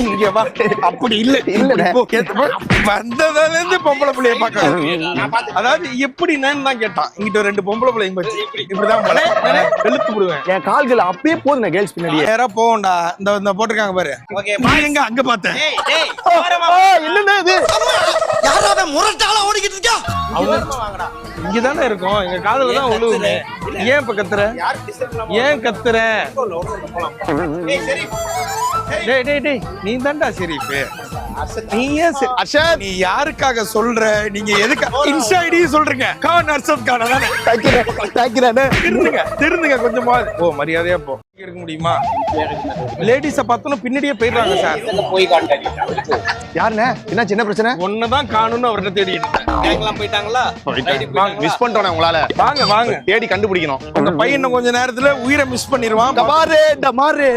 இங்க வா. அப்படி இல்ல இல்லண்ணே. வந்ததுல இருந்து பொம்பளை பிள்ளைய பாக்க. அதாவது எப்படி நான் தான் கேட்டான். இங்கிட்ட 2 பொம்பளை பிள்ளைங்க வச்சு இப்படிதான் போல வெளுத்து விடுவேன். என் கால்கள் அப்பயே போதுண்ணே கேர்ள்ஸ் பின்னாடியே. நேரா போவோம்டா. இந்த போட்டிருக்காங்க பாரு. நீ எங்க அங்க பார்த்தேன். என்னண்ணே இது? யாராவது முரட்டால ஓடிக்கிட்டு இருக்கா? இங்கதானே இருக்கோம். எங்க காதுல தான் விழுவுது. ஏன் இப்ப கத்துற? ஏன் கத்துற? டேய் டேய் டேய், நீ தான்டா ஷெரீஃப். நீ ஏன் அர்ஷத்? நீ யாருக்காக சொல்ற? நீங்க எதுக்கு இன்ஸ்டா ஐடி சொல்றீங்க? கான் அர்ஷத் கான் தானே. தாக்கிறேன். திருந்துங்க கொஞ்சமா. ஓ மரியாதையா போ. இருக்க முடியுமா? லேடிஸ பார்த்தோம் பின்னாடியே போயிடுறாங்க சார். யாருண்ணே? என்ன சின்ன பிரச்சனை? ஒன்னதான் காணும்னு அவர்கிட்ட தேடிட்டு இருக்கேன். கேங்கலாம் போயிட்டாங்களா? மிஸ் பண்ணிட்டோம் உங்களால. வாங்க வாங்க தேடி கண்டுபிடிக்கணும். உங்க பையன் கொஞ்ச நேரத்துல உயிரை மிஸ் பண்ணிடுவான். டமாரே.